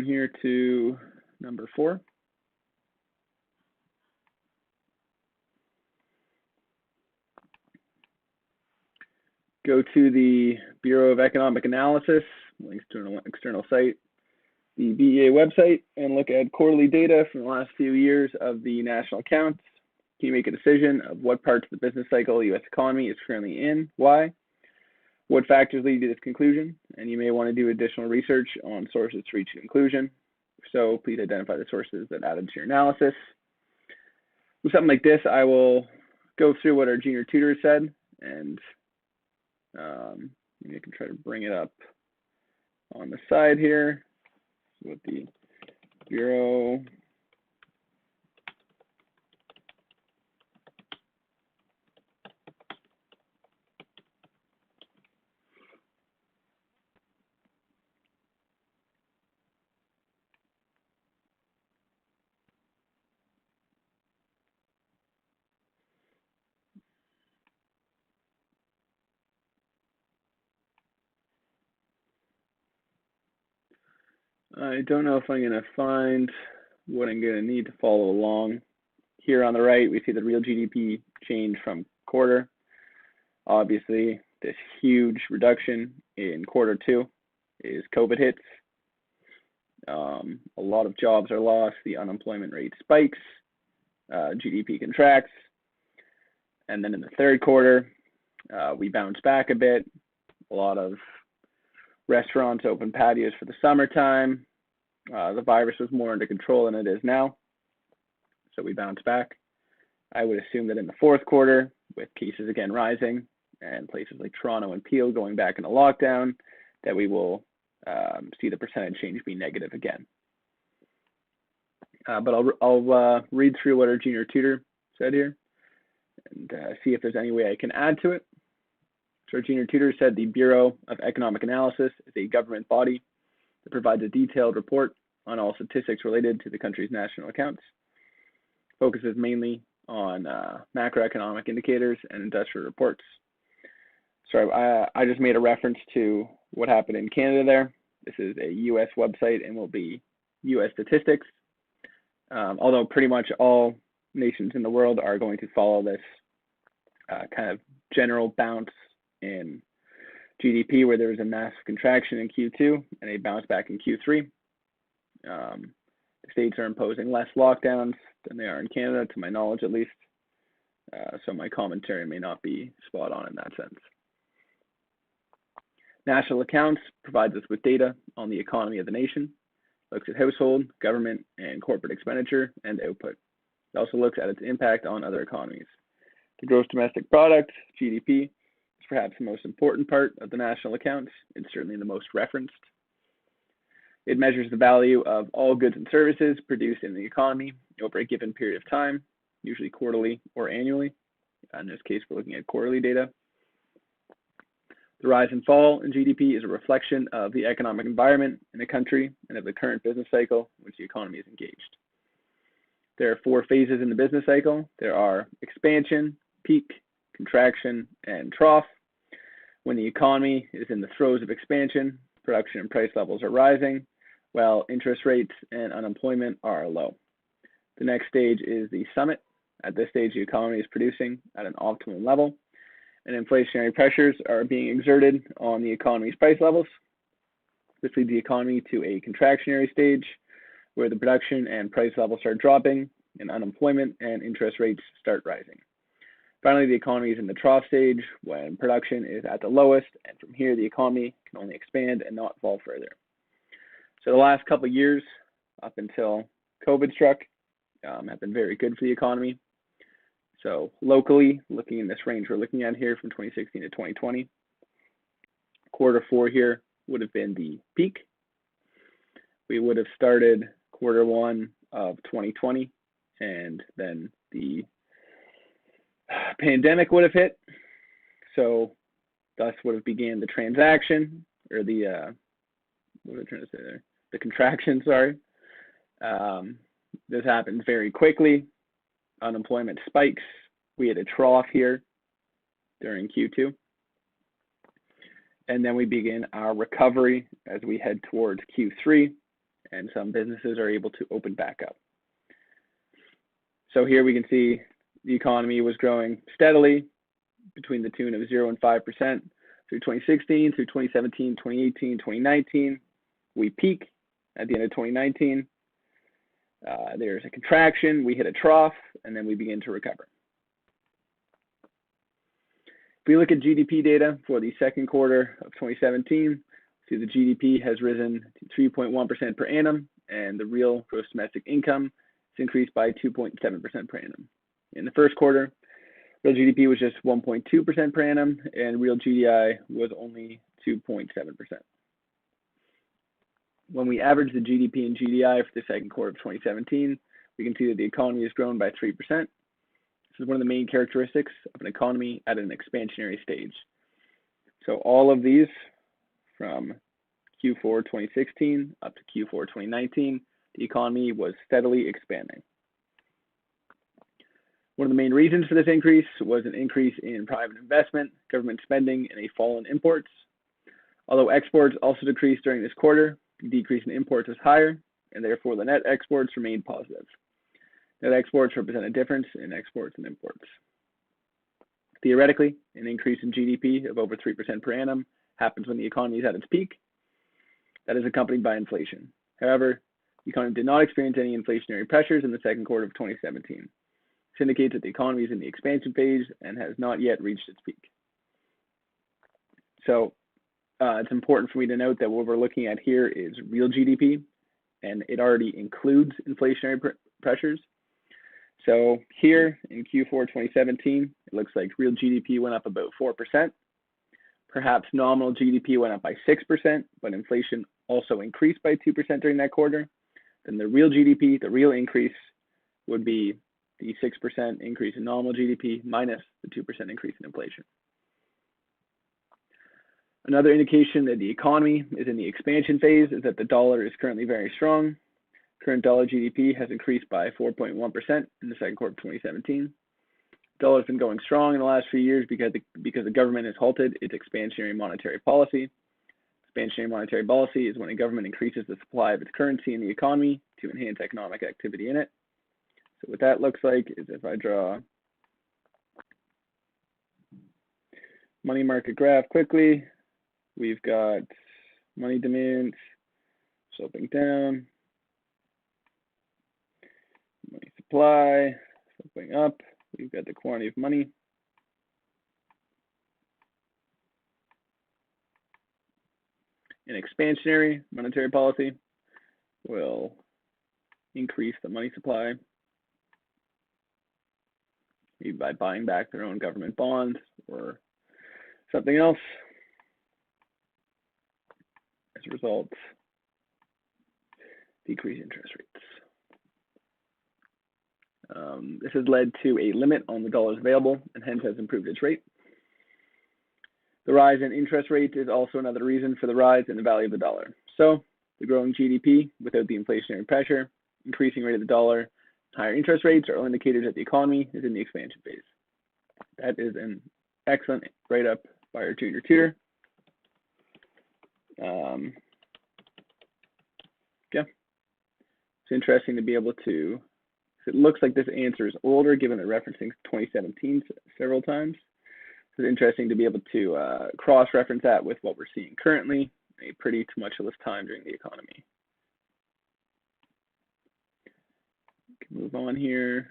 Here to number 4. Go to the Bureau of Economic Analysis, links to an external site, the BEA website, and look at quarterly data from the last few years of the national accounts. Can you make a decision of what parts of the business cycle the U.S. economy is currently in? Why? What factors lead to this conclusion? And you may want to do additional research on sources to reach a conclusion. So please identify the sources that added to your analysis. With something like this, I will go through what our junior tutor said, and maybe I can try to bring it up on the side here with the Bureau I don't know if I'm going to find what I'm going to need to follow along. Here on the right, we see the real GDP change from quarter. Obviously, this huge reduction in quarter 2 is COVID hits. A lot of jobs are lost, the unemployment rate spikes, GDP contracts, and then in the third quarter, we bounce back a bit. A lot of restaurants open patios for the summertime. The virus was more under control than it is now, so we bounce back. I would assume that in the fourth quarter, with cases again rising and places like Toronto and Peel going back into lockdown, that we will see the percentage change be negative again. But I'll read through what our junior tutor said here and see if there's any way I can add to it. So our junior tutor said the Bureau of Economic Analysis is a government body that provides a detailed report on all statistics related to the country's national accounts. Focuses mainly on macroeconomic indicators and industrial reports. So I just made a reference to what happened in Canada there. This is a US website and will be US statistics. Although pretty much all nations in the world are going to follow this kind of general bounce in GDP, where there was a massive contraction in Q2 and a bounce back in Q3. The states are imposing less lockdowns than they are in Canada, to my knowledge at least. So my commentary may not be spot on in that sense. National accounts provides us with data on the economy of the nation, looks at household, government, and corporate expenditure and output. It also looks at its impact on other economies. The gross domestic product, GDP, is perhaps the most important part of the national accounts. It's certainly the most referenced. It measures the value of all goods and services produced in the economy over a given period of time, usually quarterly or annually. In this case, we're looking at quarterly data. The rise and fall in GDP is a reflection of the economic environment in a country and of the current business cycle in which the economy is engaged. There are 4 phases in the business cycle. There are expansion, peak, contraction, and trough. When the economy is in the throes of expansion, production and price levels are rising, while interest rates and unemployment are low. The next stage is the summit. At this stage, the economy is producing at an optimum level, and inflationary pressures are being exerted on the economy's price levels. This leads the economy to a contractionary stage, where the production and price levels start dropping, and unemployment and interest rates start rising. Finally, the economy is in the trough stage, when production is at the lowest, and from here, the economy can only expand and not fall further. So the last couple of years, up until COVID struck, have been very good for the economy. So locally, looking in this range we're looking at here from 2016 to 2020, quarter 4 here would have been the peak. We would have started quarter 1 of 2020, and then the pandemic would have hit. So thus would have began the transaction, or the, what was I trying to say there? The contraction, sorry. This happens very quickly. Unemployment spikes. We had a trough here during Q2. And then we begin our recovery as we head towards Q3. and some businesses are able to open back up. So here we can see the economy was growing steadily between the tune of 0 and 5% through 2016, through 2017, 2018, 2019. We peak at the end of 2019. There's a contraction, we hit a trough, and then we begin to recover. If we look at GDP data for the second quarter of 2017, see the GDP has risen to 3.1% per annum, and the real gross domestic income has increased by 2.7% per annum. In the first quarter, real GDP was just 1.2% per annum, and real GDI was only 2.7%. When we average the GDP and GDI for the second quarter of 2017, we can see that the economy has grown by 3%. This is one of the main characteristics of an economy at an expansionary stage. So all of these, from Q4 2016 up to Q4 2019, the economy was steadily expanding. One of the main reasons for this increase was an increase in private investment, government spending, and a fall in imports. Although exports also decreased during this quarter, the decrease in imports is higher, and therefore the net exports remained positive. Net exports represent a difference in exports and imports. Theoretically, an increase in GDP of over 3% per annum happens when the economy is at its peak. That is accompanied by inflation. However, the economy did not experience any inflationary pressures in the second quarter of 2017. This indicates that the economy is in the expansion phase and has not yet reached its peak. So it's important for me to note that what we're looking at here is real GDP, and it already includes inflationary pressures. So here in Q4 2017, it looks like real GDP went up about 4%. Perhaps nominal GDP went up by 6%, but inflation also increased by 2% during that quarter. Then the real GDP, the real increase, would be the 6% increase in nominal GDP minus the 2% increase in inflation. Another indication that the economy is in the expansion phase is that the dollar is currently very strong. Current dollar GDP has increased by 4.1% in the second quarter of 2017. The dollar has been going strong in the last few years because the government has halted its expansionary monetary policy. Expansionary monetary policy is when a government increases the supply of its currency in the economy to enhance economic activity in it. So what that looks like is if I draw money market graph quickly, we've got money demand sloping down, money supply sloping up. We've got the quantity of money. An expansionary monetary policy will increase the money supply, maybe by buying back their own government bonds or something else. As a result, decrease interest rates. This has led to a limit on the dollars available and hence has improved its rate. The rise in interest rates is also another reason for the rise in the value of the dollar. So the growing GDP without the inflationary pressure, increasing rate of the dollar, higher interest rates are all indicators that the economy is in the expansion phase. That is an excellent write-up by our junior tutor. Yeah, it's interesting to be able to, it looks like this answer is older given that referencing 2017 several times. It's interesting to be able to cross-reference that with what we're seeing currently, a pretty tumultuous time during the economy. We can move on here.